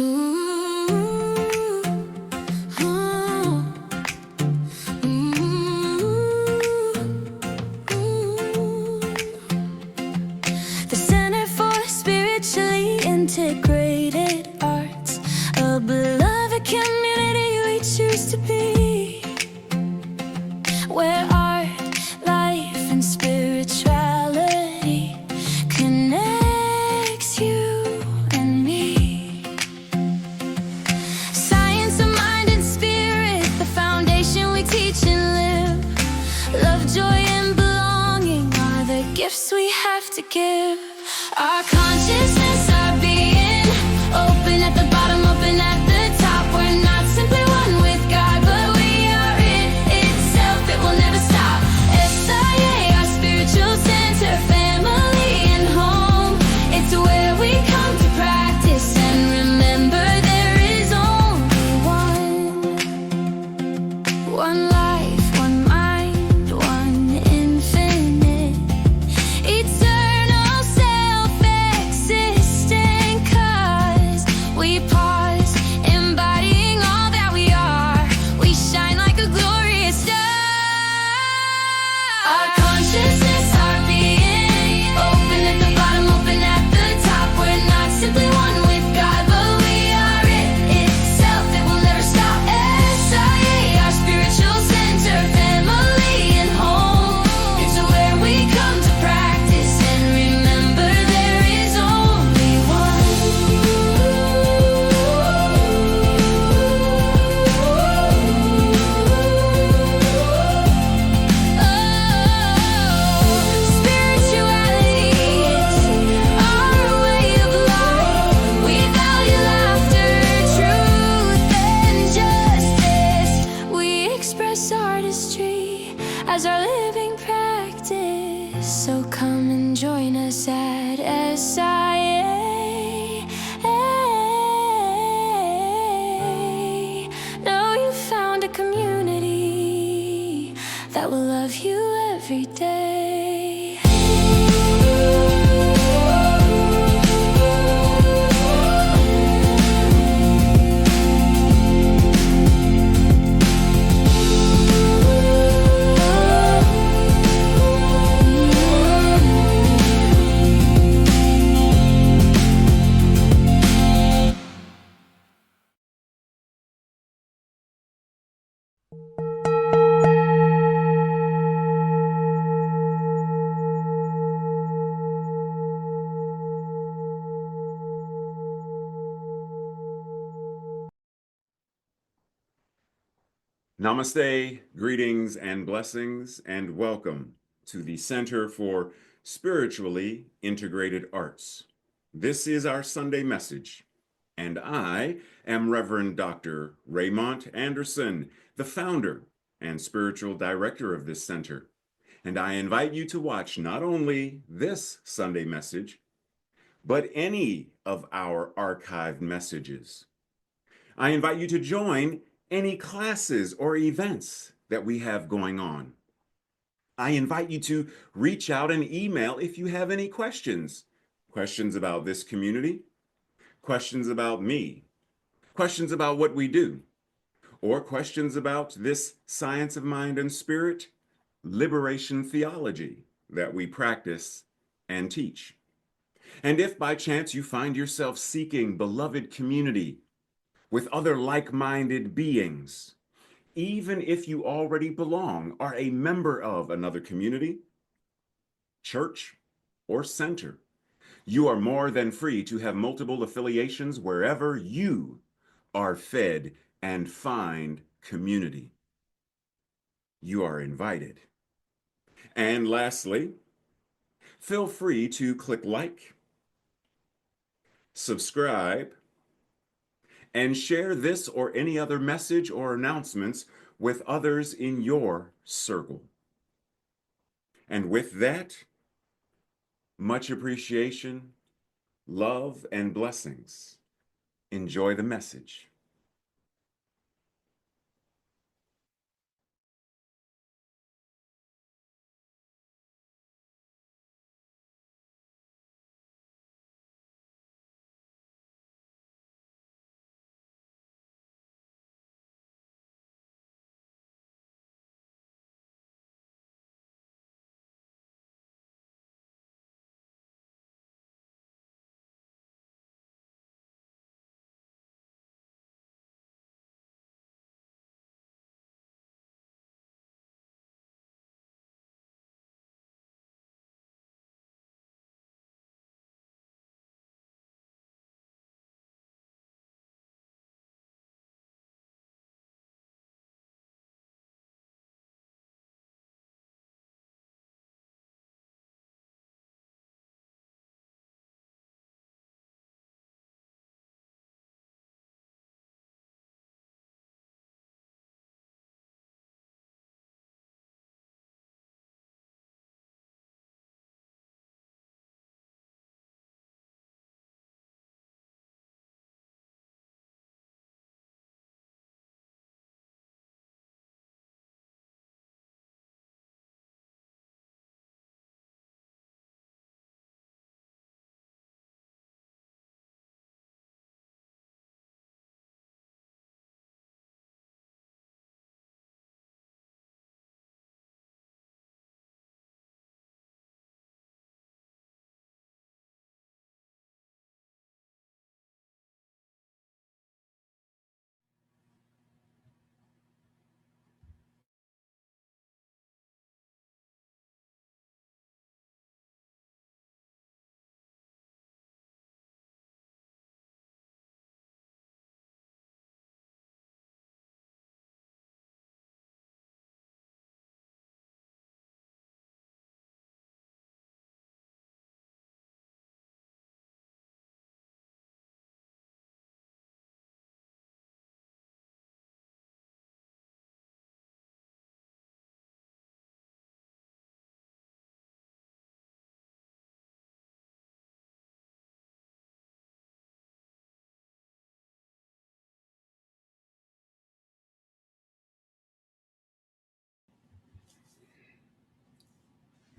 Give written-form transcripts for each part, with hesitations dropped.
Ooh, ooh, ooh. The Center for Spiritually Integrated Arts, a beloved community we choose to be, where art, life, and spirituality connects you and me. Science of mind and spirit, the foundation we teach and live. Love, joy, and belonging are the gifts we have to give. Our consciousness, our being, open at the bottom, open at the top. We're not simply one with God, but we are it itself. It will never stop. SIA, our spiritual center, family and home. It's where we come to practice and remember there is only one life, one mind, one infinite, eternal, self-existent. 'Cause we pause, embodying all that we are. We shine like a glorious star. Our consciousness, our being, open at the bottom, open at the top. We're not simply one with God, but we are it itself. It will never stop. SIA, our spiritual center, family and home. It's where we come to practice and remember there is only one. Spirituality, it's our way of life. We value laughter, truth, and justice. We express artistry as our living practice. So come and join us at SIA. Know you found a community that will love you every day. Namaste, greetings and blessings, and welcome to the Center for Spiritually Integrated Arts. This is our Sunday message, and I am Reverend Dr. Raymont Anderson, the founder and spiritual director of this center. And I invite you to watch not only this Sunday message, but any of our archived messages. I invite you to join any classes or events that we have going on. I invite you to reach out and email if you have any questions. Questions about this community, questions about me, questions about what we do, or questions about this science of mind and spirit, liberation theology that we practice and teach. And if by chance you find yourself seeking beloved community with other like-minded beings, even if you already belong, are a member of another community, church, or center, you are more than free to have multiple affiliations wherever you are fed and find community. You are invited. And lastly, feel free to click like, subscribe, and share this or any other message or announcements with others in your circle. And with that, much appreciation, love, and blessings. Enjoy the message.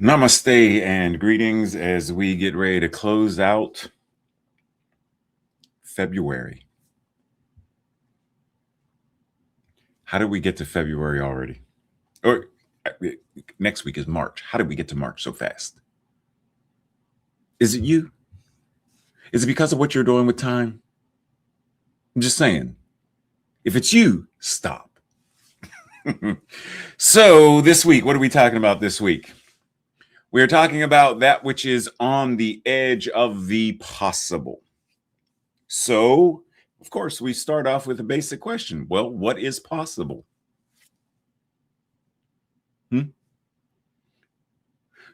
Namaste and greetings as we get ready to close out February. How did we get to February already? Or next week is March. How did we get to March so fast? Is it you? Is it because of what you're doing with time? I'm just saying. If it's you, stop. So this week, what are we talking about this week? We're talking about that which is on the edge of the possible. So, of course, we start off with a basic question. Well, what is possible?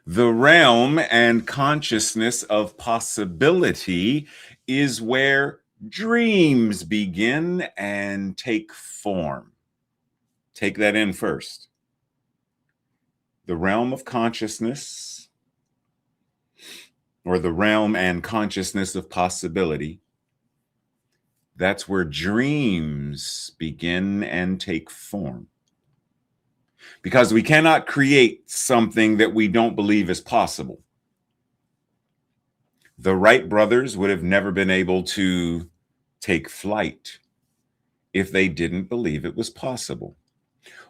The realm and consciousness of possibility is where dreams begin and take form. Take that in first. The realm of consciousness, or the realm and consciousness of possibility, that's where dreams begin and take form. Because we cannot create something that we don't believe is possible. The Wright brothers would have never been able to take flight if they didn't believe it was possible.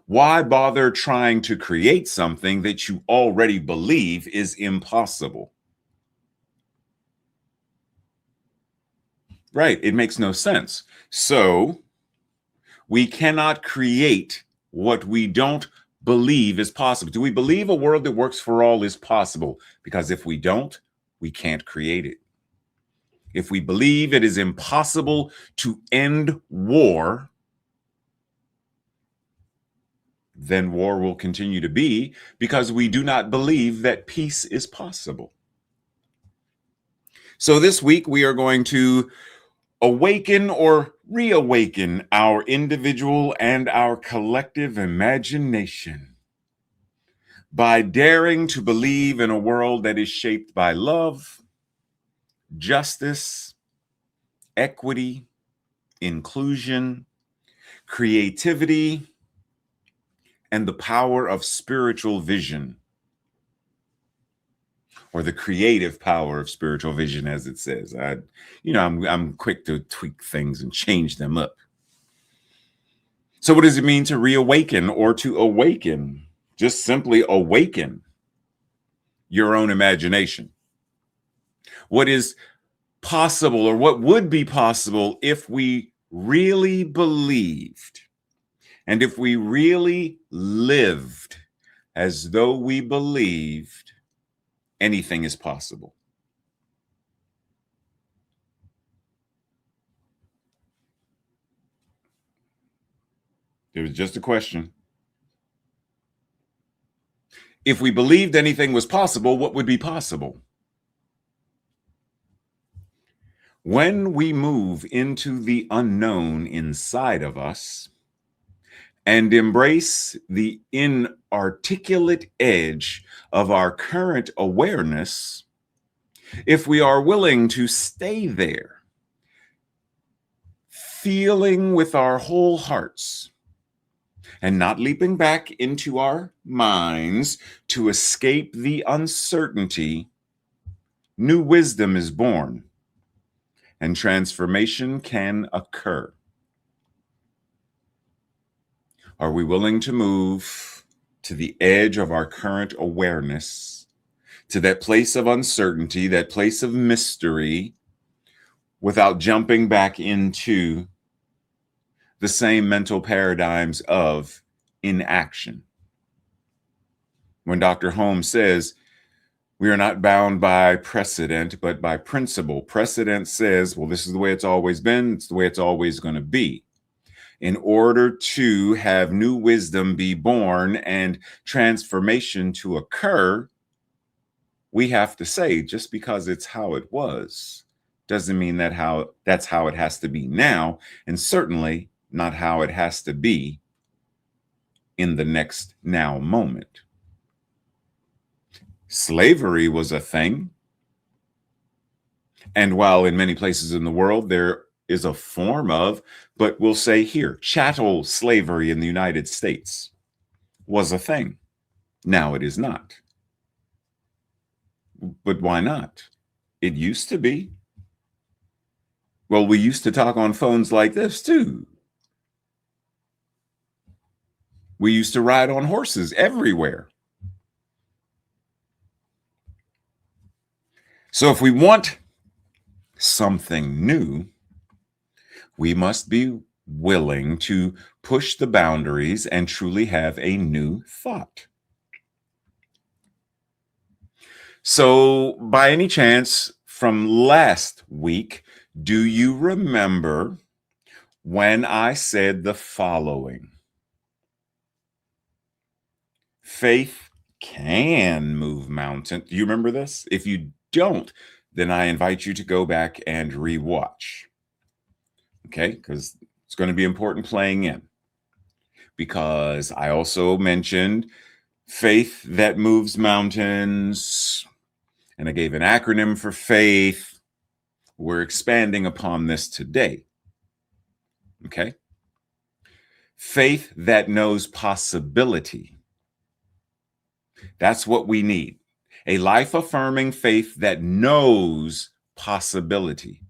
Why bother trying to create something that you already believe is impossible? Right, it makes no sense. So we cannot create what we don't believe is possible. Do we believe a world that works for all is possible? Because if we don't, we can't create it. If we believe it is impossible to end war, then war will continue to be because we do not believe that peace is possible. So this week we are going to awaken or reawaken our individual and our collective imagination by daring to believe in a world that is shaped by love, justice, equity, inclusion, creativity, and the power of spiritual vision, or the creative power of spiritual vision, as it says. I'm quick to tweak things and change them up. So what does it mean to reawaken or to awaken? Just simply awaken your own imagination. What is possible, or what would be possible if we really believed, and if we really lived as though we believed anything is possible? It was just a question. If we believed anything was possible, what would be possible? When we move into the unknown inside of us and embrace the inarticulate edge of our current awareness, if we are willing to stay there, feeling with our whole hearts and not leaping back into our minds to escape the uncertainty, new wisdom is born and transformation can occur. Are we willing to move to the edge of our current awareness, to that place of uncertainty, that place of mystery, without jumping back into the same mental paradigms of inaction? When Dr. Holmes says, we are not bound by precedent, but by principle. Precedent says, well, this is the way it's always been. It's the way it's always going to be. In order to have new wisdom be born and transformation to occur, we have to say, just because it's how it was doesn't mean that's how it has to be now, and certainly not how it has to be in the next now moment. Slavery was a thing. And while in many places in the world there is a form of, but we'll say here, chattel slavery in the United States was a thing. Now it is not. But why not? It used to be. Well, we used to talk on phones like this too. We used to ride on horses everywhere. So if we want something new, we must be willing to push the boundaries and truly have a new thought. So, by any chance, from last week, do you remember when I said the following? Faith can move mountains. Do you remember this? If you don't, then I invite you to go back and rewatch. Okay, because it's going to be important playing in. Because I also mentioned faith that moves mountains, and I gave an acronym for faith. We're expanding upon this today. Okay. Faith that knows possibility. That's what we need. A life-affirming faith that knows possibility.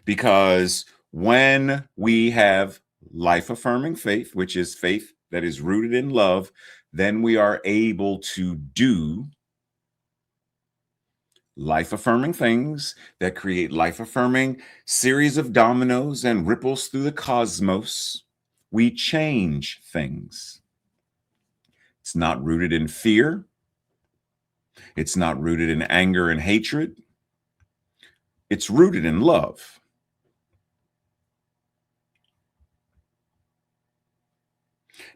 Because when we have life-affirming faith, which is faith that is rooted in love, then we are able to do life-affirming things that create life-affirming series of dominoes and ripples through the cosmos. We change things. It's not rooted in fear. It's not rooted in anger and hatred. It's rooted in love.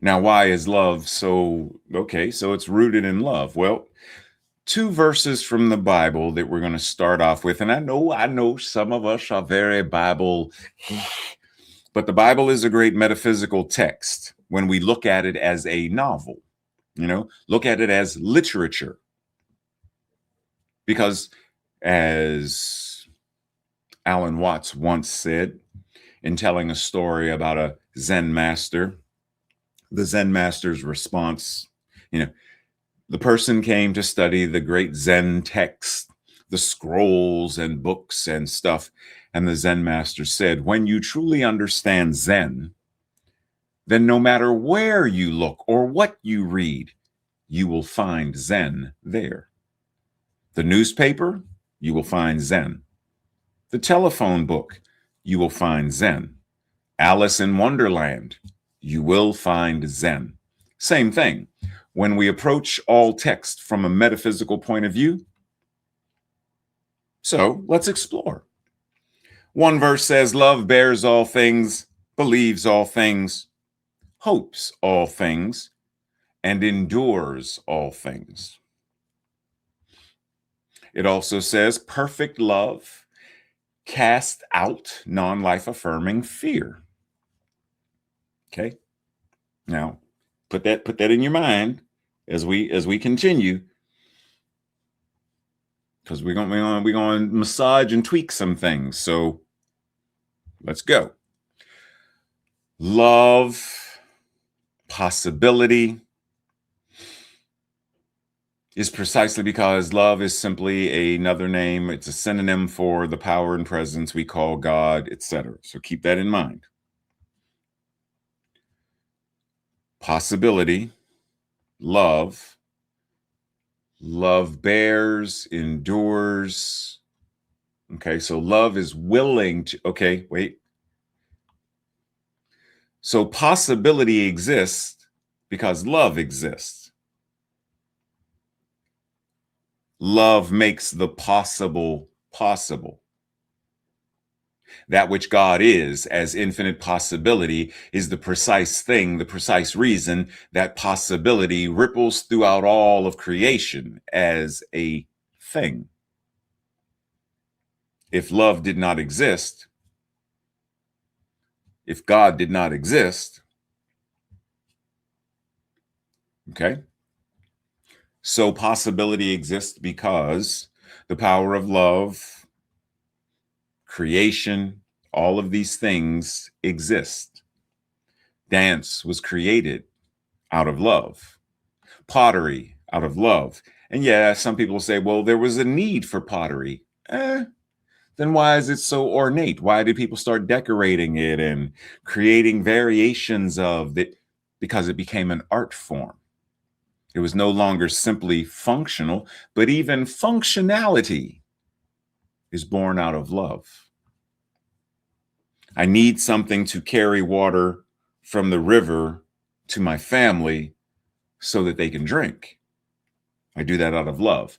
Now, why is love so, okay, so it's rooted in love. Well, two verses from the Bible that we're going to start off with. And I know some of us are very Bible, but the Bible is a great metaphysical text when we look at it as a novel, look at it as literature. Because as Alan Watts once said in telling a story about a Zen master, the Zen master's response, the person came to study the great Zen text, the scrolls and books and stuff. And the Zen master said, when you truly understand Zen, then no matter where you look or what you read, you will find Zen there. The newspaper, you will find Zen. The telephone book, you will find Zen. Alice in Wonderland, you will find Zen. Same thing. When we approach all text from a metaphysical point of view, so let's explore. One verse says, love bears all things, believes all things, hopes all things, and endures all things. It also says, perfect love casts out non-life affirming fear. Okay. Now, put that in your mind as we continue, because we're going to massage and tweak some things. So let's go. Love, possibility, is precisely because love is simply another name. It's a synonym for the power and presence we call God, etc. So keep that in mind. Possibility, love bears, endures. Okay, so love is willing to, okay, wait. So possibility exists because love exists. Love makes the possible possible. That which God is as infinite possibility is the precise thing, the precise reason that possibility ripples throughout all of creation as a thing. If love did not exist, if God did not exist, okay? So possibility exists because the power of love, creation, all of these things exist. Dance was created out of love. Pottery out of love. And yeah, some people say, well, there was a need for pottery. Then why is it so ornate? Why did people start decorating it and creating variations of it? Because it became an art form. It was no longer simply functional, but even functionality is born out of love. I need something to carry water from the river to my family so that they can drink. I do that out of love.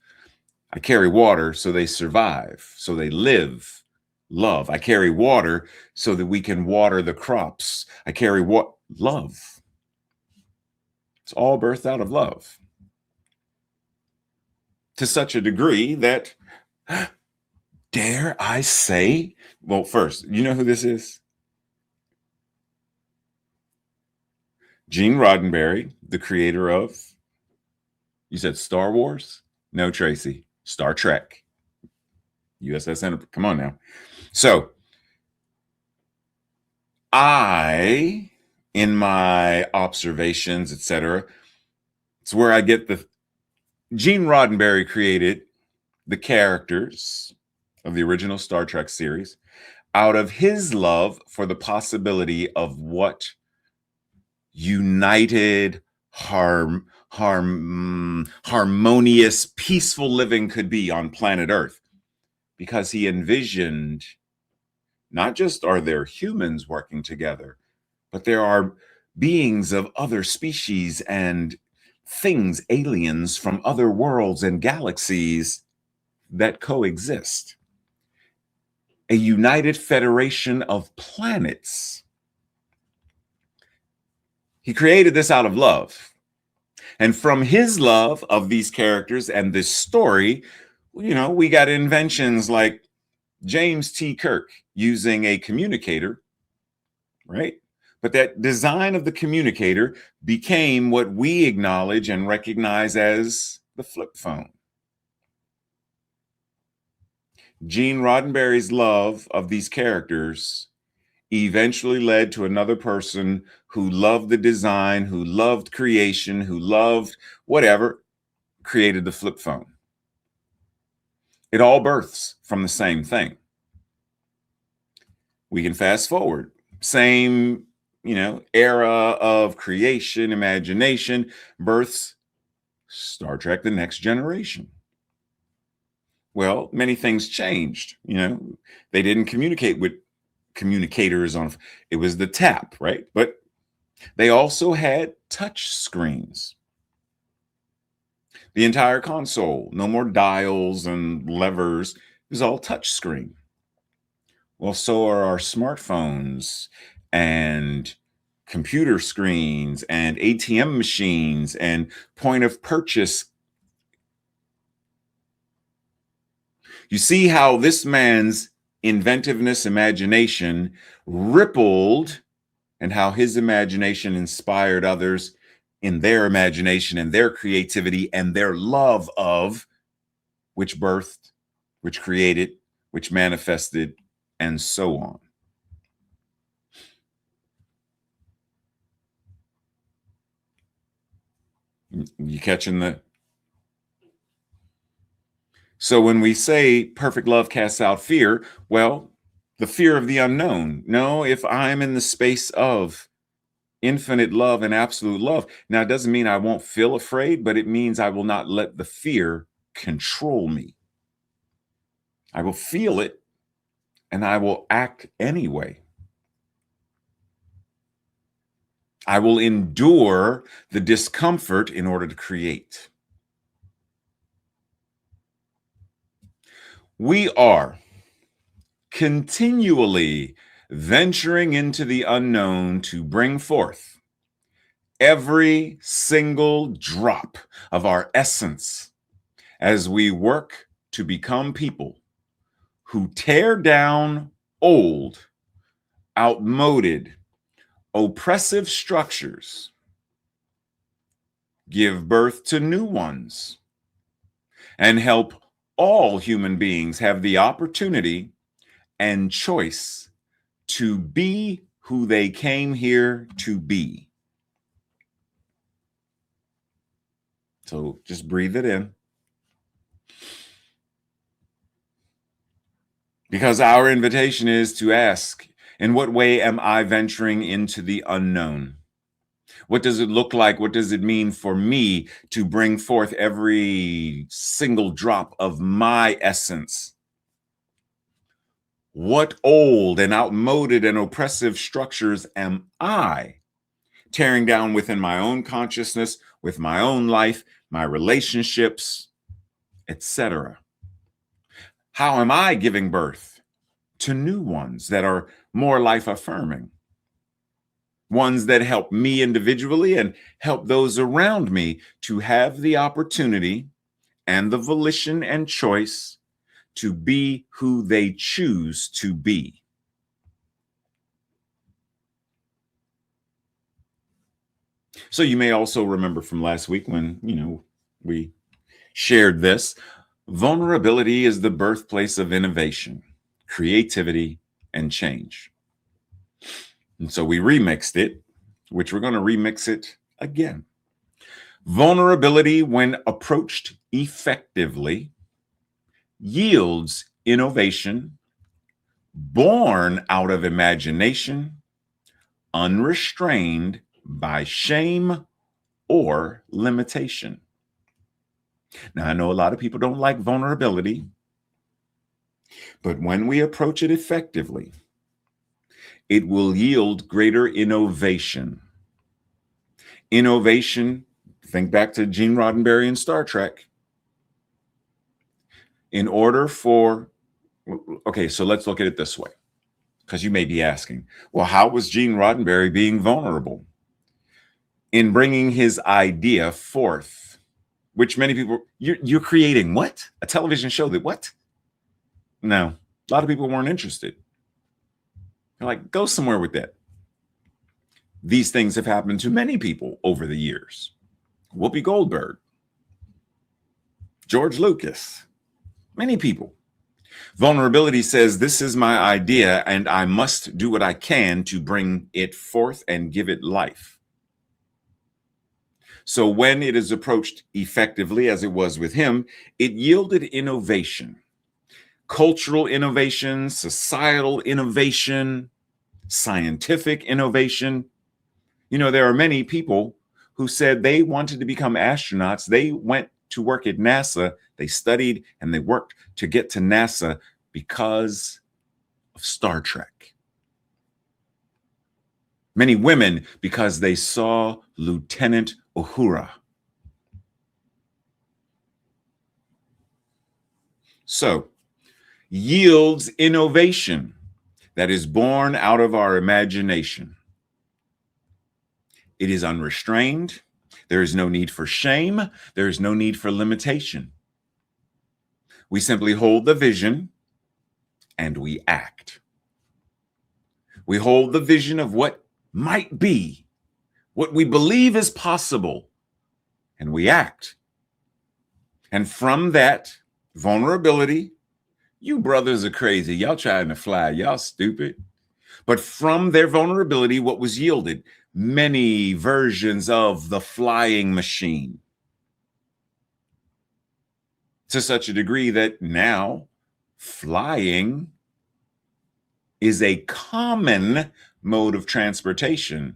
I carry water so they survive, so they live. Love. I carry water so that we can water the crops. I carry what? Love. It's all birthed out of love. To such a degree that, dare I say, well, first, you know who this is? Gene Roddenberry, the creator of, you said Star Wars? No, Tracy. Star Trek. USS Enterprise. Come on now. So, I, in my observations, etc., it's where I get the Gene Roddenberry created the characters of the original Star Trek series out of his love for the possibility of what united, harmonious, peaceful living could be on planet Earth. Because he envisioned not just are there humans working together, but there are beings of other species and things, aliens from other worlds and galaxies that coexist. A united federation of planets. He created this out of love. And from his love of these characters and this story, you know, we got inventions like James T. Kirk using a communicator, right? But that design of the communicator became what we acknowledge and recognize as the flip phone. Gene Roddenberry's love of these characters eventually led to another person who loved the design, who loved creation, who loved whatever, created the flip phone. It all births from the same thing. We can fast forward. Same, era of creation, imagination, births Star Trek: The Next Generation. Well, many things changed. They didn't communicate with communicators on, it was the tap, right? But they also had touch screens. The entire console, no more dials and levers, it was all touch screen. Well, so are our smartphones and computer screens and ATM machines and point of purchase. You see how this man's inventiveness, imagination rippled, and how his imagination inspired others in their imagination and their creativity and their love of, which birthed, which created, which manifested, and so on. You catching the? So when we say perfect love casts out fear, well, the fear of the unknown. No, if I'm in the space of infinite love and absolute love, now it doesn't mean I won't feel afraid, but it means I will not let the fear control me. I will feel it and I will act anyway. I will endure the discomfort in order to create. We are continually venturing into the unknown to bring forth every single drop of our essence as we work to become people who tear down old, outmoded, oppressive structures, give birth to new ones, and help all human beings have the opportunity and choice to be who they came here to be. So just breathe it in. Because our invitation is to ask, in what way am I venturing into the unknown? What does it look like? What does it mean for me to bring forth every single drop of my essence? What old and outmoded and oppressive structures am I tearing down within my own consciousness, with my own life, my relationships, etc.? How am I giving birth to new ones that are more life affirming? Ones that help me individually and help those around me to have the opportunity and the volition and choice to be who they choose to be. So you may also remember from last week when, we shared this. Vulnerability is the birthplace of innovation, creativity, and change. And so we remixed it, which we're going to remix it again. Vulnerability, when approached effectively, yields innovation born out of imagination, unrestrained by shame or limitation. Now, I know a lot of people don't like vulnerability, but when we approach it effectively, it will yield greater innovation. Innovation, think back to Gene Roddenberry in Star Trek. In order for, okay, so let's look at it this way, because you may be asking, well, how was Gene Roddenberry being vulnerable? In bringing his idea forth, which many people, you're creating what? A television show that what? No, a lot of people weren't interested. They're like, go somewhere with that. These things have happened to many people over the years. Whoopi Goldberg, George Lucas, many people. Vulnerability says, this is my idea and I must do what I can to bring it forth and give it life. So when it is approached effectively, as it was with him, it yielded innovation, cultural innovation, societal innovation, scientific innovation. There are many people who said they wanted to become astronauts. They went to work at NASA. They studied and they worked to get to NASA because of Star Trek. Many women because they saw Lieutenant Uhura. So, yields innovation that is born out of our imagination. It is unrestrained. There is no need for shame. There is no need for limitation. We simply hold the vision and we act. We hold the vision of what might be, what we believe is possible, and we act. And from that vulnerability, you brothers are crazy. Y'all trying to fly. Y'all stupid. But from their vulnerability, what was yielded? Many versions of the flying machine. To such a degree that now flying is a common mode of transportation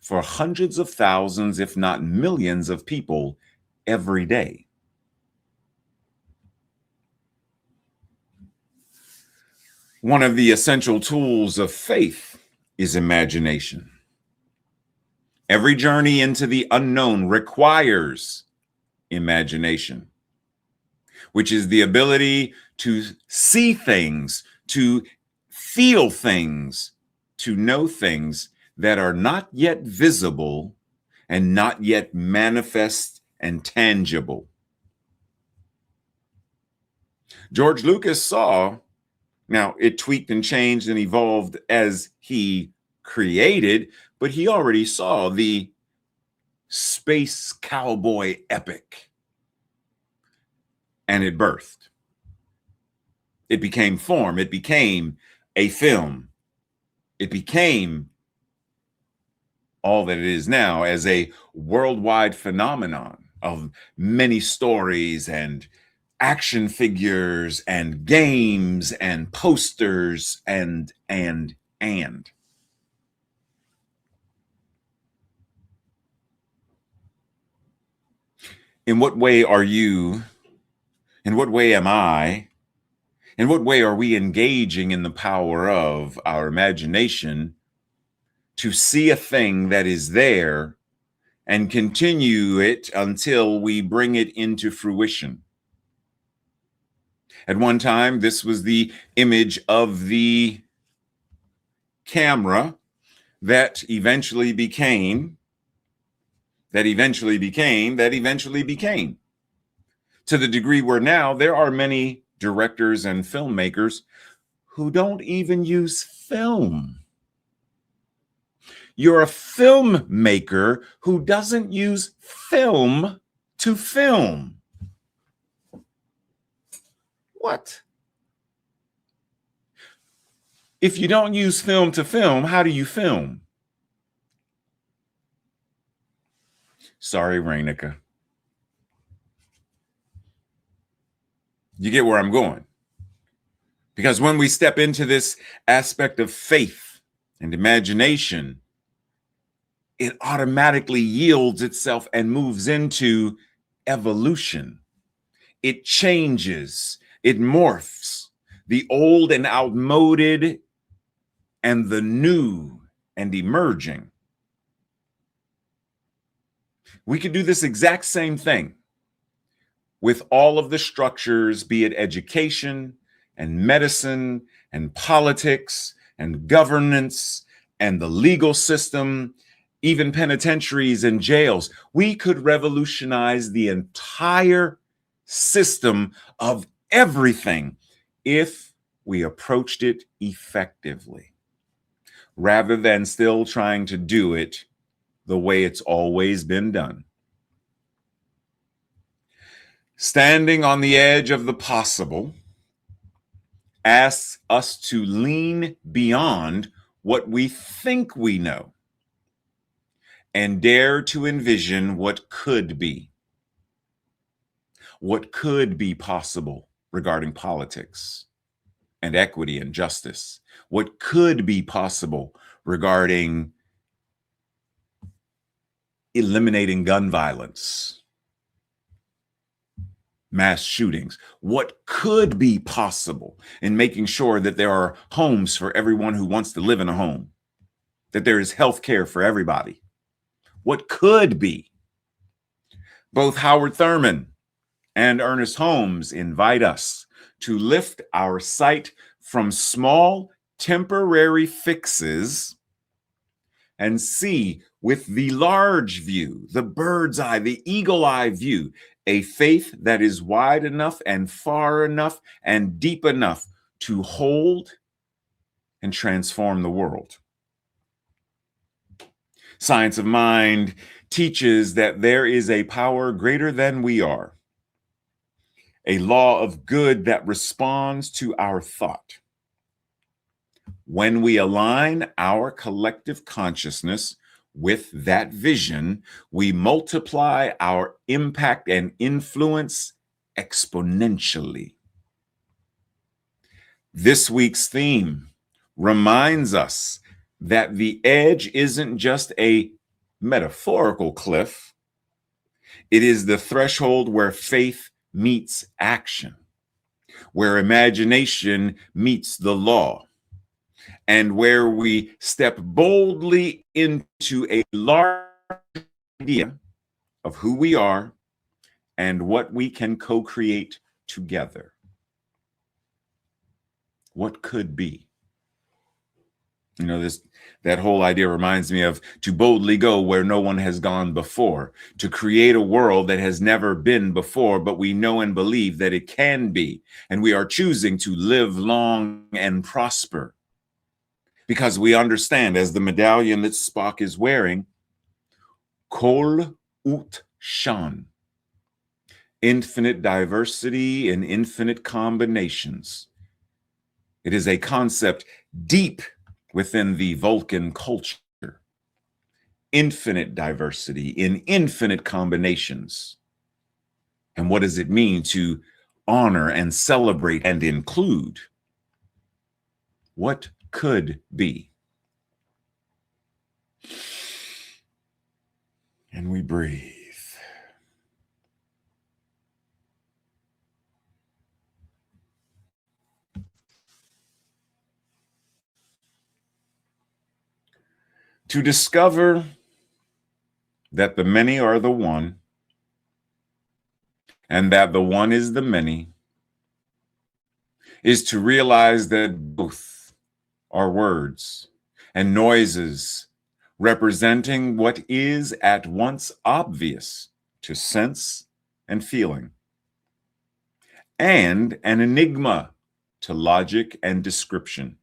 for hundreds of thousands, if not millions of people every day. One of the essential tools of faith is imagination. Every journey into the unknown requires imagination, which is the ability to see things, to feel things, to know things that are not yet visible and not yet manifest and tangible. George Lucas saw, now it tweaked and changed and evolved as he created, but he already saw the space cowboy epic. And it birthed. It became form. It became a film. It became all that it is now as a worldwide phenomenon of many stories and action figures and games and posters and. In what way are you? In what way am I? In what way are we engaging in the power of our imagination to see a thing that is there and continue it until we bring it into fruition? At one time, this was the image of the camera that eventually became, to the degree where now there are many directors and filmmakers who don't even use film. You're a filmmaker who doesn't use film to film. What? If you don't use film to film, how do you film? Sorry, Rainica. You get where I'm going. Because when we step into this aspect of faith and imagination, it automatically yields itself and moves into evolution. It changes, it morphs. The old and outmoded and the new and emerging. We could do this exact same thing with all of the structures, be it education and medicine and politics and governance and the legal system, even penitentiaries and jails. We could revolutionize the entire system of everything if we approached it effectively, rather than still trying to do it the way it's always been done. Standing on the edge of the possible asks us to lean beyond what we think we know and dare to envision what could be possible regarding politics and equity and justice, what could be possible regarding eliminating gun violence, mass shootings, what could be possible in making sure that there are homes for everyone who wants to live in a home, that there is health care for everybody. What could be? Both Howard Thurman and Ernest Holmes invite us to lift our sight from small temporary fixes and see with the large view, the bird's eye, the eagle eye view, a faith that is wide enough and far enough and deep enough to hold and transform the world. Science of Mind teaches that there is a power greater than we are, a law of good that responds to our thought. When we align our collective consciousness with that vision, we multiply our impact and influence exponentially. This week's theme reminds us that the edge isn't just a metaphorical cliff. It is the threshold where faith meets action, where imagination meets the law, and where we step boldly into a large idea of who we are and what we can co-create together. What could be? You know, that whole idea reminds me of to boldly go where no one has gone before, to create a world that has never been before, but we know and believe that it can be. And we are choosing to live long and prosper because we understand, as the medallion that Spock is wearing, Kol Ut Shan, infinite diversity and infinite combinations. It is a concept deep within the Vulcan culture. Infinite diversity in infinite combinations. And what does it mean to honor and celebrate and include what could be. And we breathe. To discover that the many are the one, and that the one is the many, is to realize that both are words and noises representing what is at once obvious to sense and feeling, and an enigma to logic and description.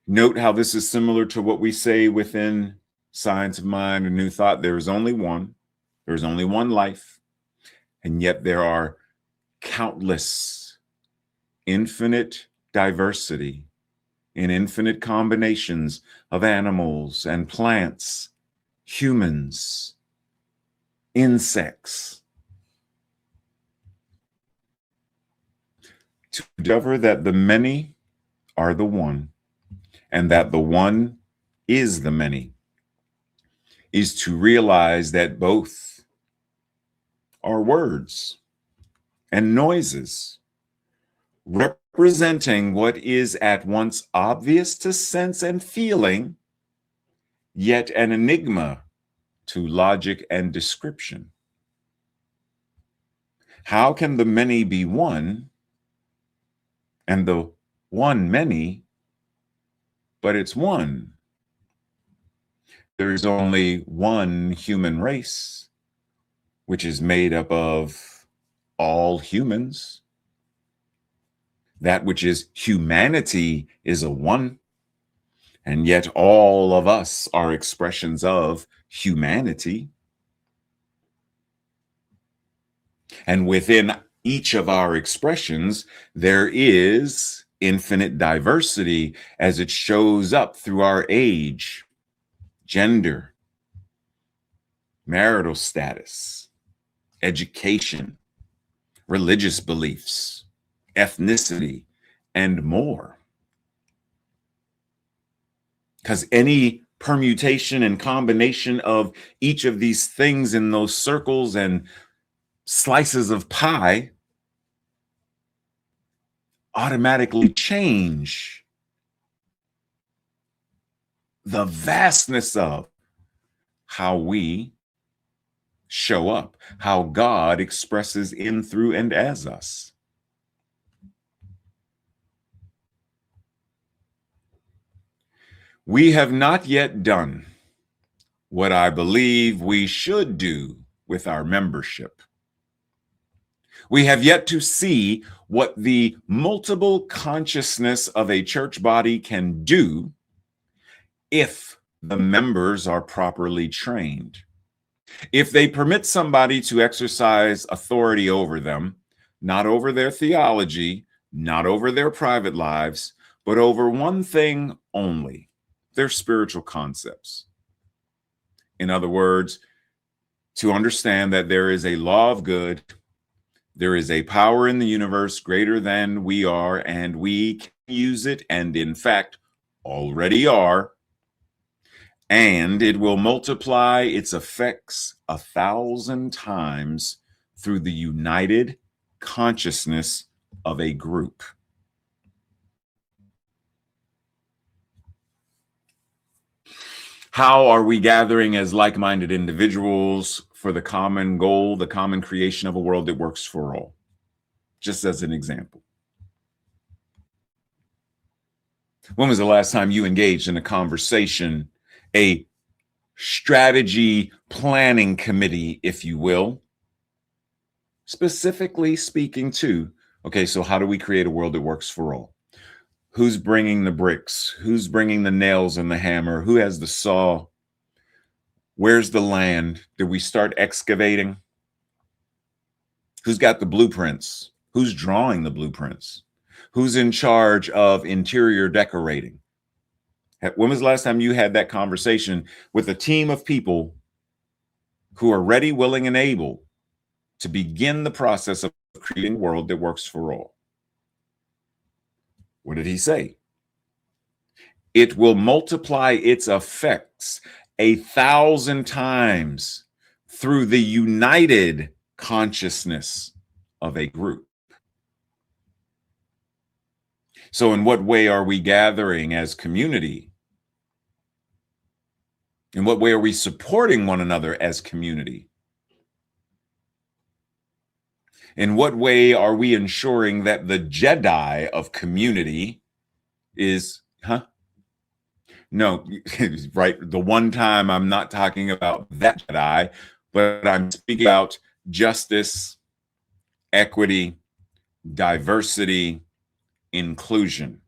Note how this is similar to what we say within Science of Mind and New Thought. There is only one. There's only one life. And yet there are countless, infinite diversity in infinite combinations of animals and plants, humans, insects. To discover that the many are the one, and that the one is the many, is to realize that both are words and noises representing what is at once obvious to sense and feeling, yet an enigma to logic and description. How can the many be one and the one many, but it's one? There's only one human race, which is made up of all humans. That which is humanity is a one, and yet all of us are expressions of humanity. And within each of our expressions, there is infinite diversity as it shows up through our age, gender, marital status, education, religious beliefs, ethnicity, and more. Because any permutation and combination of each of these things in those circles and slices of pie automatically change the vastness of how we show up, how God expresses in, through, and as us. We have not yet done what I believe we should do with our membership. We have yet to see what the multiple consciousness of a church body can do if the members are properly trained. If they permit somebody to exercise authority over them, not over their theology, not over their private lives, but over one thing only, their spiritual concepts. In other words, to understand that there is a law of good, there is a power in the universe greater than we are, and we can use it, and in fact, already are, and it will multiply its effects 1,000 times through the united consciousness of a group. How are we gathering as like-minded individuals for the common goal, the common creation of a world that works for all? Just as an example. When was the last time you engaged in a conversation, a strategy planning committee, if you will, specifically speaking to, okay, so how do we create a world that works for all? Who's bringing the bricks? Who's bringing the nails and the hammer? Who has the saw? Where's the land? Did we start excavating? Who's got the blueprints? Who's drawing the blueprints? Who's in charge of interior decorating? When was the last time you had that conversation with a team of people who are ready, willing, and able to begin the process of creating a world that works for all. What did he say? It will multiply its effects 1,000 times through the united consciousness of a group. So, in what way are we gathering as community? In what way are we supporting one another as community? In what way are we ensuring that the Jedi of community is, No, right. The one time I'm not talking about that Jedi, but I'm speaking about justice, equity, diversity, inclusion.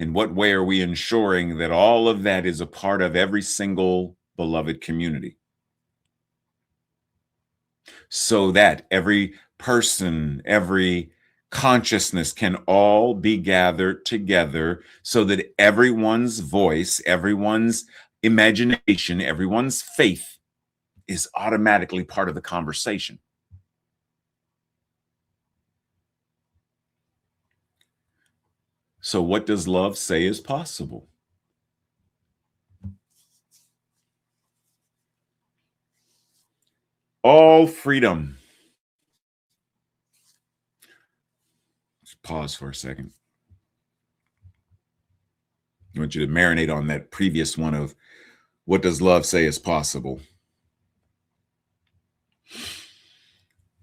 In what way are we ensuring that all of that is a part of every single beloved community? So that every person, every consciousness can all be gathered together so that everyone's voice, everyone's imagination, everyone's faith is automatically part of the conversation. So, what does love say is possible? All freedom. Let's pause for a second. I want you to marinate on that previous one of what does love say is possible?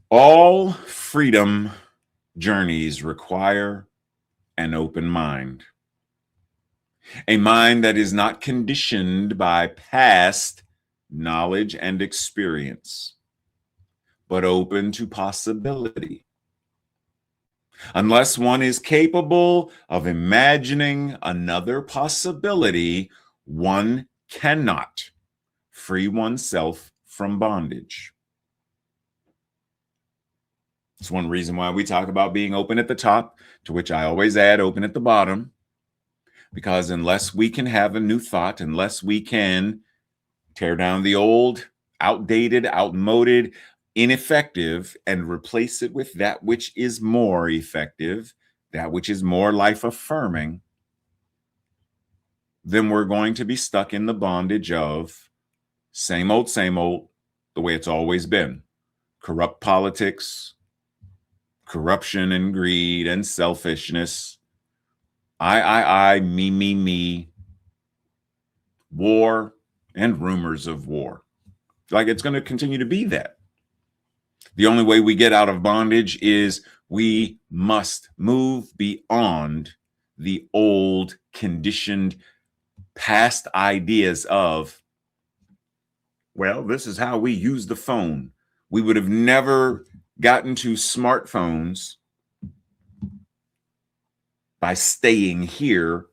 All freedom journeys require an open mind, a mind that is not conditioned by past knowledge and experience, but open to possibility. Unless one is capable of imagining another possibility, one cannot free oneself from bondage. It's one reason why we talk about being open at the top, to which I always add open at the bottom, because unless we can have a new thought, unless we can tear down the old, outdated, outmoded, ineffective, and replace it with that which is more effective, that which is more life affirming, then we're going to be stuck in the bondage of same old, the way it's always been. Corrupt politics, corruption and greed and selfishness, I, me, war and rumors of war. Like, it's going to continue to be that. The only way we get out of bondage is we must move beyond the old, conditioned, past ideas of, well, this is how we use the phone. We would have never gotten to smartphones by staying here.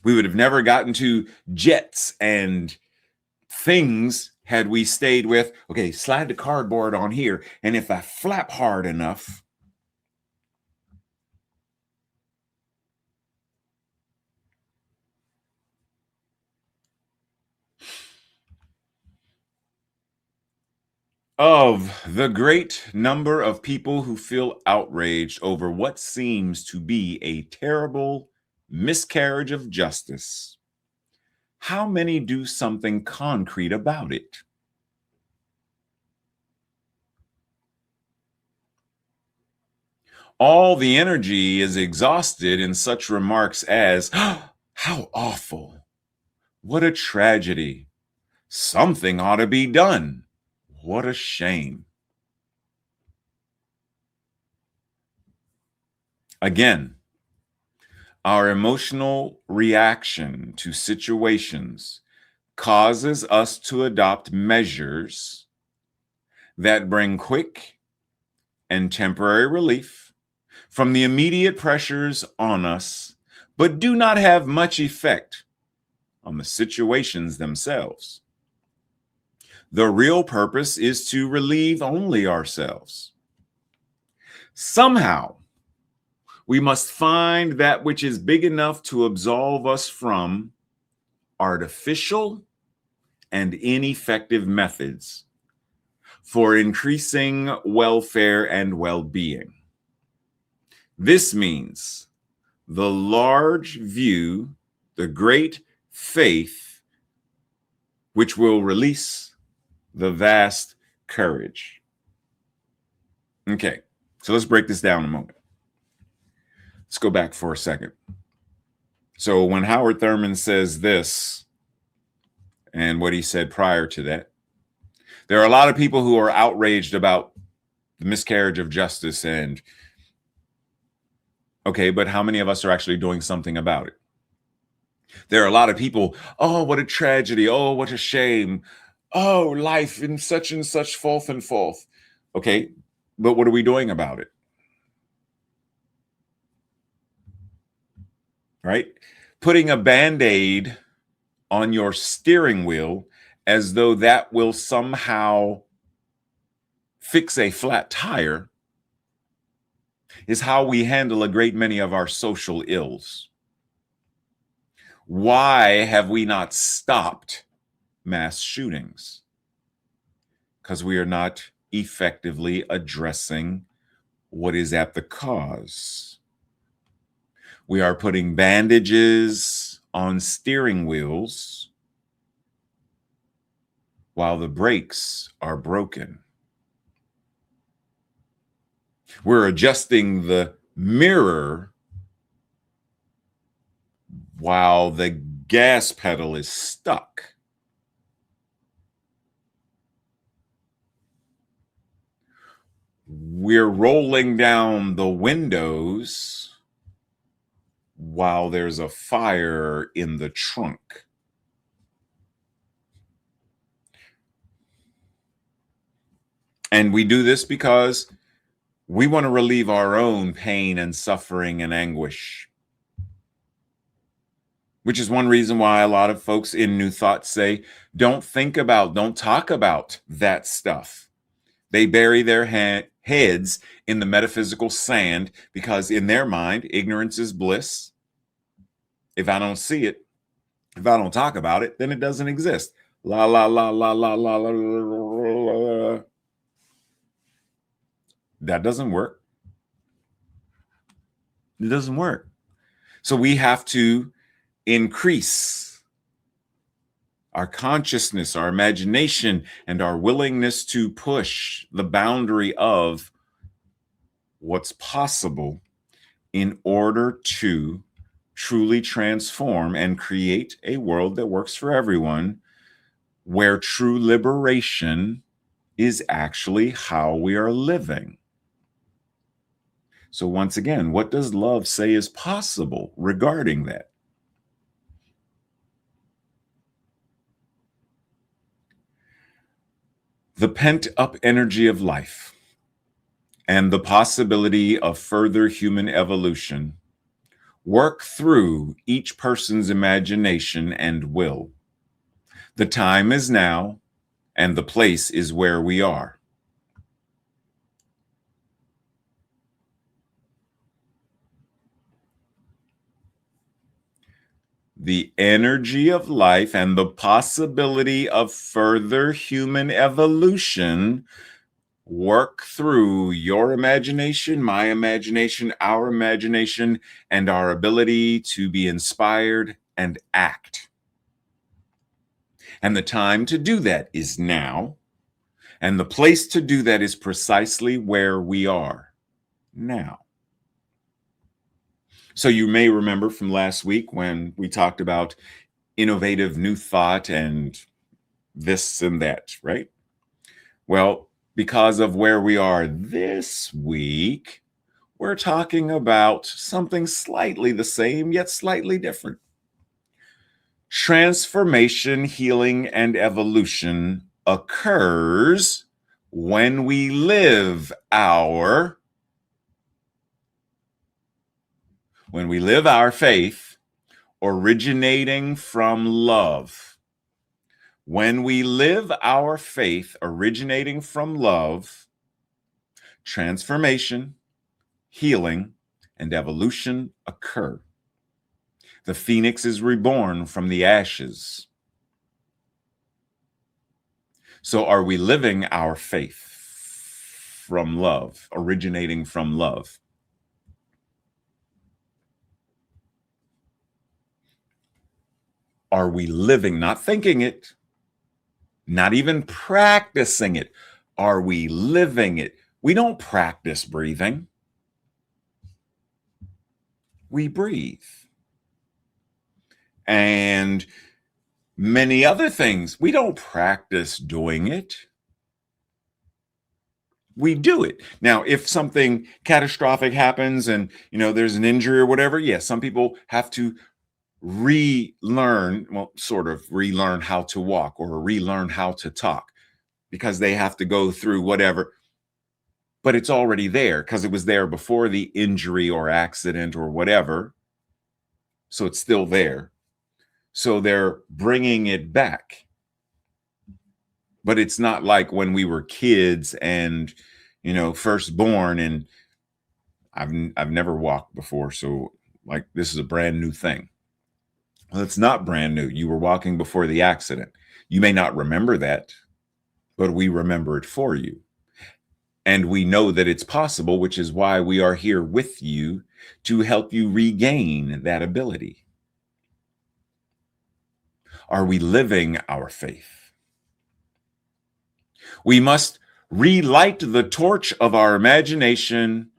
We would have never gotten to jets and things had we stayed with, okay, slide the cardboard on here, and if I flap hard enough, of the great number of people who feel outraged over what seems to be a terrible miscarriage of justice, how many do something concrete about it? All the energy is exhausted in such remarks as, oh, how awful, what a tragedy, something ought to be done, what a shame. Again, our emotional reaction to situations causes us to adopt measures that bring quick and temporary relief from the immediate pressures on us, but do not have much effect on the situations themselves. The real purpose is to relieve only ourselves. Somehow, we must find that which is big enough to absolve us from artificial and ineffective methods for increasing welfare and well-being. This means the large view, the great faith, which will release the vast courage. Okay, so let's break this down a moment. Let's go back for a second. So when Howard Thurman says this, and what he said prior to that, there are a lot of people who are outraged about the miscarriage of justice. And okay, but how many of us are actually doing something about it? There are a lot of people, oh, what a tragedy. Oh, what a shame. Oh, life in such and such forth and forth. Okay, but what are we doing about it? Right? Putting a Band-Aid on your steering wheel as though that will somehow fix a flat tire is how we handle a great many of our social ills. Why have we not stopped mass shootings? Because we are not effectively addressing what is at the cause. We are putting bandages on steering wheels while the brakes are broken. We're adjusting the mirror while the gas pedal is stuck. We're rolling down the windows while there's a fire in the trunk. And we do this because we want to relieve our own pain and suffering and anguish, which is one reason why a lot of folks in New Thought say, don't talk about that stuff. They bury their heads in the metaphysical sand because in their mind, ignorance is bliss. If I don't see it, if I don't talk about it, then it doesn't exist. La, la, la, la, la, la, la, la, la. That doesn't work. It doesn't work. So we have to increase our consciousness, our imagination, and our willingness to push the boundary of what's possible in order to truly transform and create a world that works for everyone, where true liberation is actually how we are living. So once again, what does love say is possible regarding that? The pent-up energy of life and the possibility of further human evolution work through each person's imagination and will. The time is now, and the place is where we are. The energy of life and the possibility of further human evolution work through your imagination, my imagination, our imagination, and our ability to be inspired and act. And the time to do that is now, and the place to do that is precisely where we are now. So you may remember from last week when we talked about innovative new thought and this and that, right? Well, because of where we are this week, we're talking about something slightly the same, yet slightly different. Transformation, healing, and evolution occurs when we live our faith originating from love. When we live our faith originating from love, transformation, healing, and evolution occur. The phoenix is reborn from the ashes. So are we living our faith from love, originating from love? Are we living, not thinking it, not even practicing it? Are we living it? We don't practice breathing. We breathe. And many other things, we don't practice doing it. We do it. Now, if something catastrophic happens and, there's an injury or whatever, yes, some people have to relearn, well, sort of relearn how to walk or relearn how to talk because they have to go through whatever, but it's already there because it was there before the injury or accident or whatever. So it's still there. So they're bringing it back. But it's not like when we were kids and, first born, and I've never walked before. So like this is a brand new thing. Well, it's not brand new. You were walking before the accident. You may not remember that, but we remember it for you. And we know that it's possible, which is why we are here with you to help you regain that ability. Are we living our faith? We must relight the torch of our imagination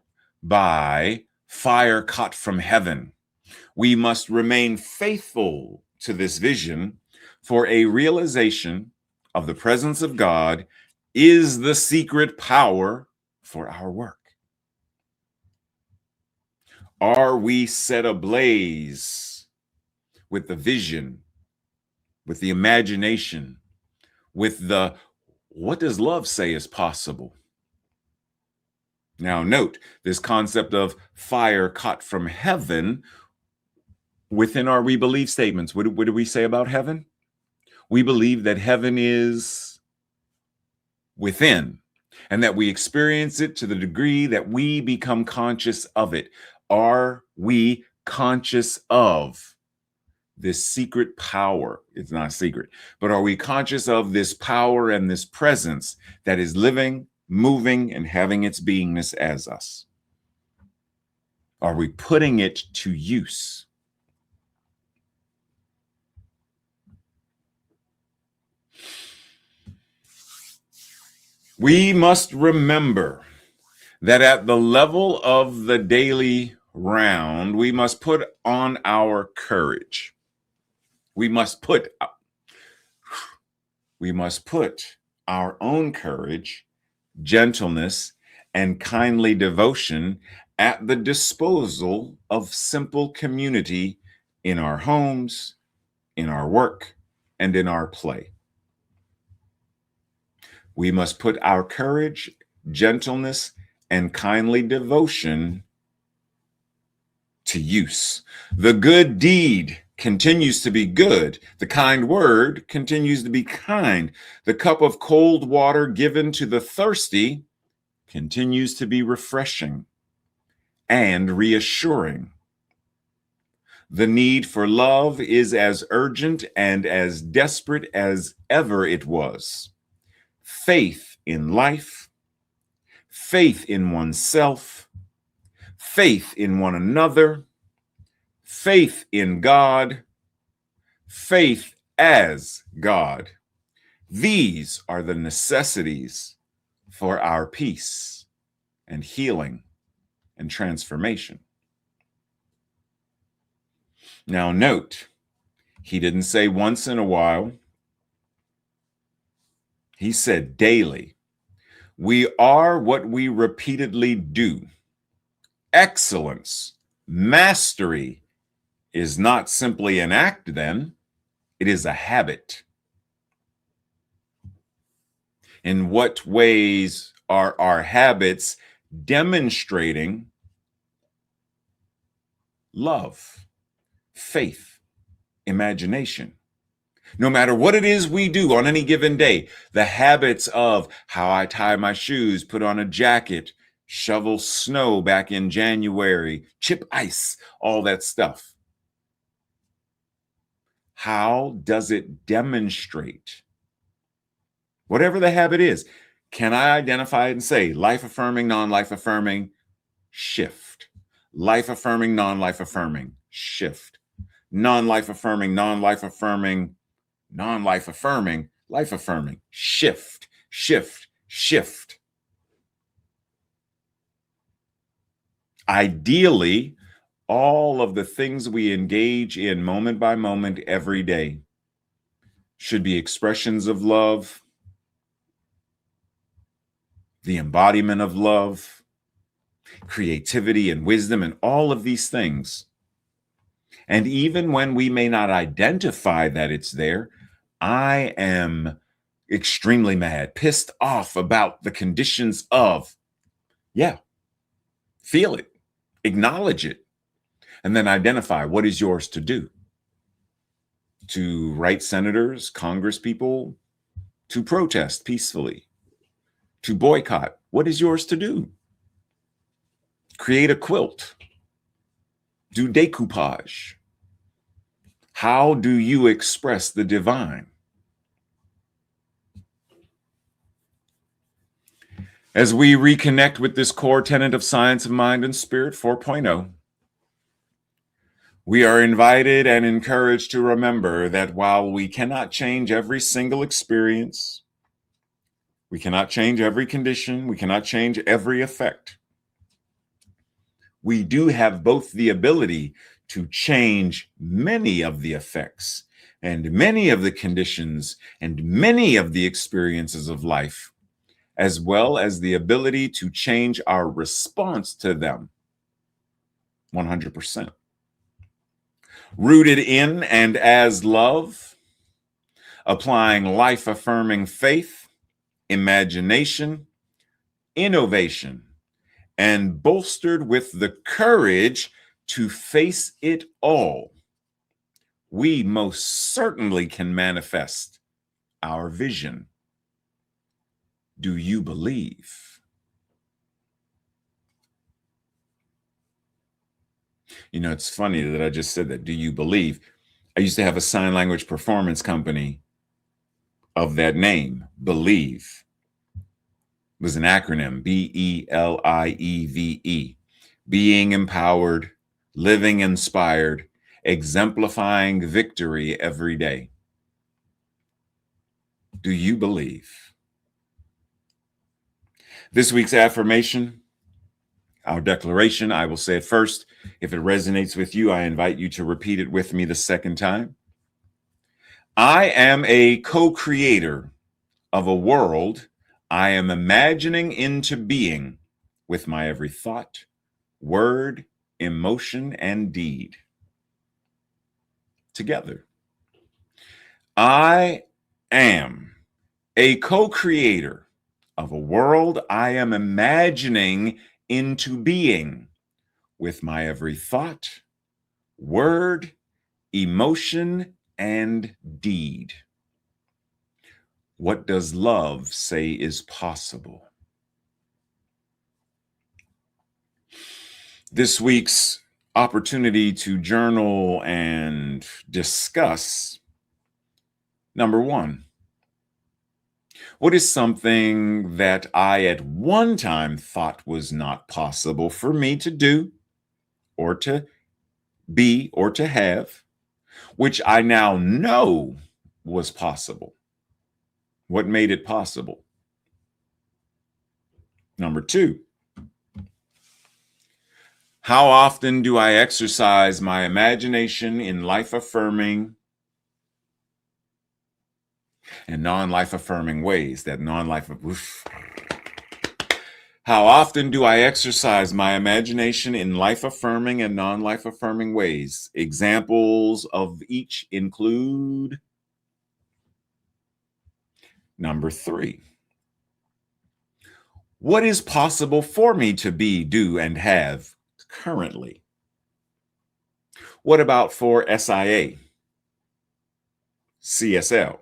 by fire cut from heaven. We must remain faithful to this vision, for a realization of the presence of God is the secret power for our work. Are we set ablaze with the vision, with the imagination, with the what does love say is possible? Now, note this concept of fire cut from heaven within our we believe statements. What do we say about heaven? We believe that heaven is within and that we experience it to the degree that we become conscious of it. Are we conscious of this secret power? It's not a secret, but are we conscious of this power and this presence that is living, moving, and having its beingness as us? Are we putting it to use? We must remember that at the level of the daily round, we must put on our courage. We must put our own courage, gentleness, and kindly devotion at the disposal of simple community in our homes, in our work, and in our play. We must put our courage, gentleness, and kindly devotion to use. The good deed continues to be good. The kind word continues to be kind. The cup of cold water given to the thirsty continues to be refreshing and reassuring. The need for love is as urgent and as desperate as ever it was. Faith in life, faith in oneself, faith in one another, faith in God, faith as God. These are the necessities for our peace and healing and transformation. Now, note, he didn't say once in a while. He said daily. We are what we repeatedly do. Excellence, mastery is not simply an act, then, it is a habit. In what ways are our habits demonstrating love, faith, imagination? No matter what it is we do on any given day, the habits of how I tie my shoes, put on a jacket, shovel snow back in January, chip ice, all that stuff. How does it demonstrate Whatever the habit is, can I identify it and say life affirming, non-life affirming, shift. Life affirming, non-life affirming, shift. Non-life affirming, non-life affirming, non-life affirming, life affirming, shift, shift, shift. Ideally, all of the things we engage in moment by moment every day should be expressions of love, the embodiment of love, creativity and wisdom, and all of these things. And even when we may not identify that it's there, I am extremely mad, pissed off about the conditions of, yeah, feel it, acknowledge it, and then identify what is yours to do. To write senators, congresspeople, to protest peacefully, to boycott. What is yours to do? Create a quilt. Do decoupage. How do you express the divine? As we reconnect with this core tenet of Science of Mind and Spirit 4.0, we are invited and encouraged to remember that while we cannot change every single experience, we cannot change every condition, we cannot change every effect, we do have both the ability to change many of the effects and many of the conditions and many of the experiences of life, as well as the ability to change our response to them 100%. Rooted in and as love, applying life-affirming faith, imagination, innovation, and bolstered with the courage to face it all, we most certainly can manifest our vision. Do you believe? You know, it's funny that I just said that. Do you believe? I used to have a sign language performance company of that name, Believe. It was an acronym, BELIEVE. Being empowered, living inspired, exemplifying victory every day. Do you believe? This week's affirmation, our declaration, I will say it first. If it resonates with you, I invite you to repeat it with me the second time. I am a co-creator of a world I am imagining into being with my every thought, word, emotion, and deed. Together. I am a co-creator of a world I am imagining into being with my every thought, word, emotion, and deed. What does love say is possible? This week's opportunity to journal and discuss. Number one, what is something that I at one time thought was not possible for me to do or to be or to have, which I now know was possible? What made it possible? Number two, how often do I exercise my imagination in life-affirming and non-life affirming ways? How often do I exercise my imagination in life affirming and non-life affirming ways? Examples of each include. Number three, what is possible for me to be, do, and have currently? What about for SIA, CSL,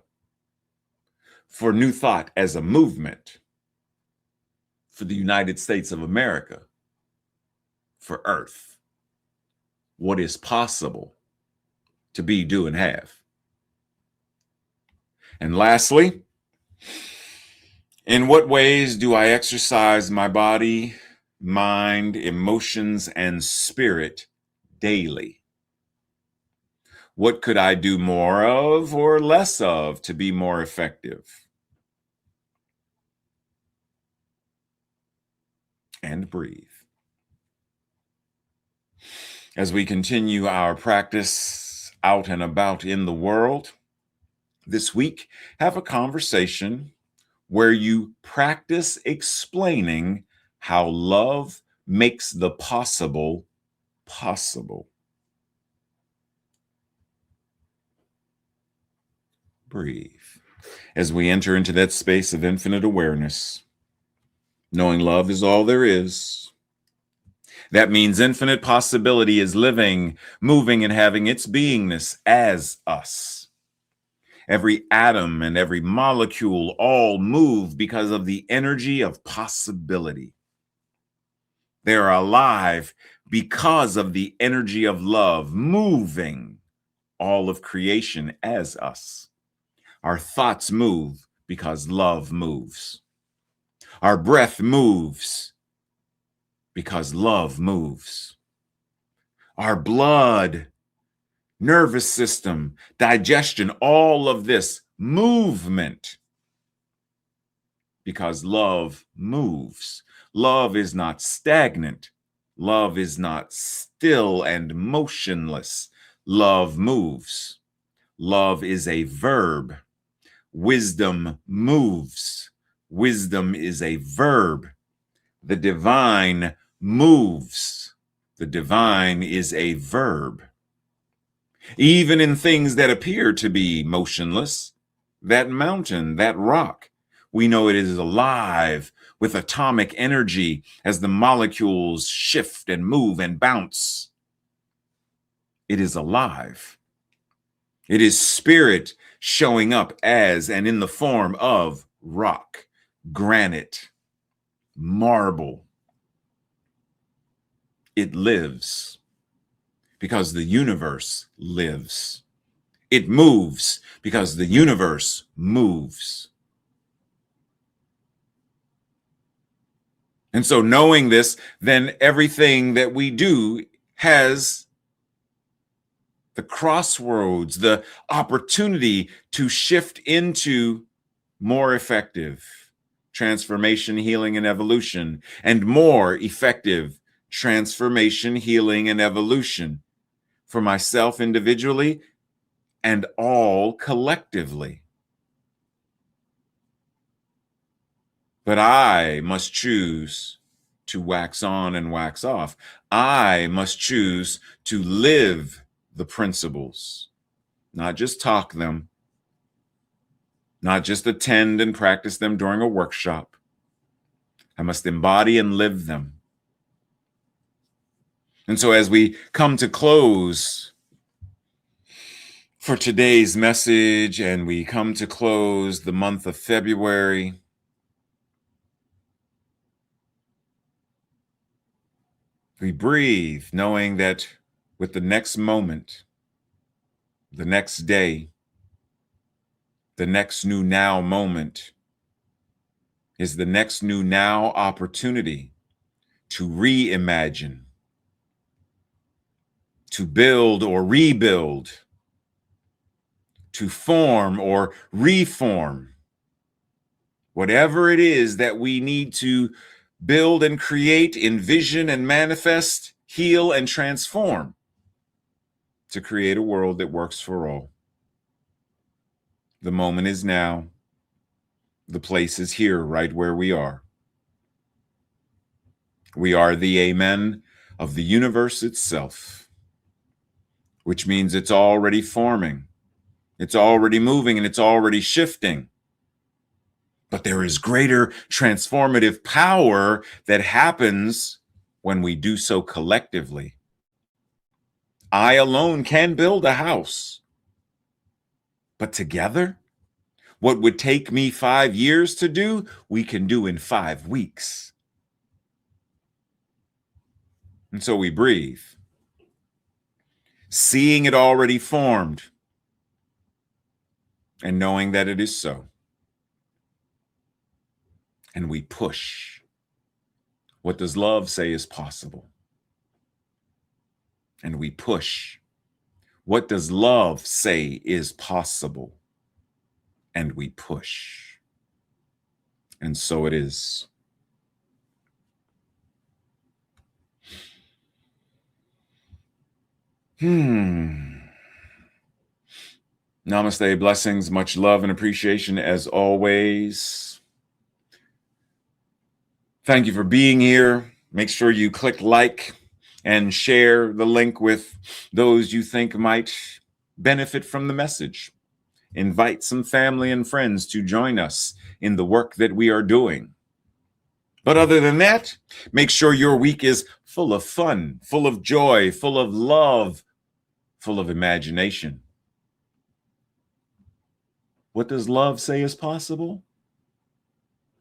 for New Thought as a movement, for the United States of America, for Earth? What is possible to be, do, and have? And lastly, In what ways do I exercise my body, mind, emotions, and spirit daily? What could I do more of or less of to be more effective? And breathe. As we continue our practice out and about in the world, this week, have a conversation where you practice explaining how love makes the possible possible. Breathe. As we enter into that space of infinite awareness, knowing love is all there is, that means infinite possibility is living, moving, and having its beingness as us. Every atom and every molecule all move because of the energy of possibility. They are alive because of the energy of love, moving all of creation as us. Our thoughts move because love moves. Our breath moves because love moves. Our blood, nervous system, digestion, all of this movement because love moves. Love is not stagnant. Love is not still and motionless. Love moves. Love is a verb. Wisdom moves. Wisdom is a verb. The divine moves. The divine is a verb. Even in things that appear to be motionless, that mountain, that rock, we know it is alive with atomic energy as the molecules shift and move and bounce. It is alive. It is spirit showing up as and in the form of rock, granite, marble. It lives because the universe lives. It moves because the universe moves. And so knowing this, then everything that we do has the crossroads, the opportunity to shift into more effective transformation, healing, and evolution, and more effective transformation, healing, and evolution for myself individually and all collectively. But I must choose to wax on and wax off. I must choose to live the principles, not just talk them, not just attend and practice them during a workshop. I must embody and live them. And so as we come to close for today's message and we come to close the month of February, we breathe, knowing that with the next moment, the next day, the next new now moment is the next new now opportunity to reimagine, to build or rebuild, to form or reform. Whatever it is that we need to build and create, envision and manifest, heal and transform to create a world that works for all. The moment is now. The place is here, right where we are. We are the amen of the universe itself, which means it's already forming, it's already moving, and it's already shifting. But there is greater transformative power that happens when we do so collectively. I alone can build a house, but together, what would take me 5 years to do, we can do in 5 weeks. And so we breathe, seeing it already formed and knowing that it is so. and we push. What does love say is possible? And we push. What does love say is possible? And we push. And so it is. Namaste, blessings, much love and appreciation as always. Thank you for being here. Make sure you click like and share the link with those you think might benefit from the message. Invite some family and friends to join us in the work that we are doing. But other than that, make sure your week is full of fun, full of joy, full of love, full of imagination. What does love say is possible?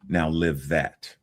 Now live that.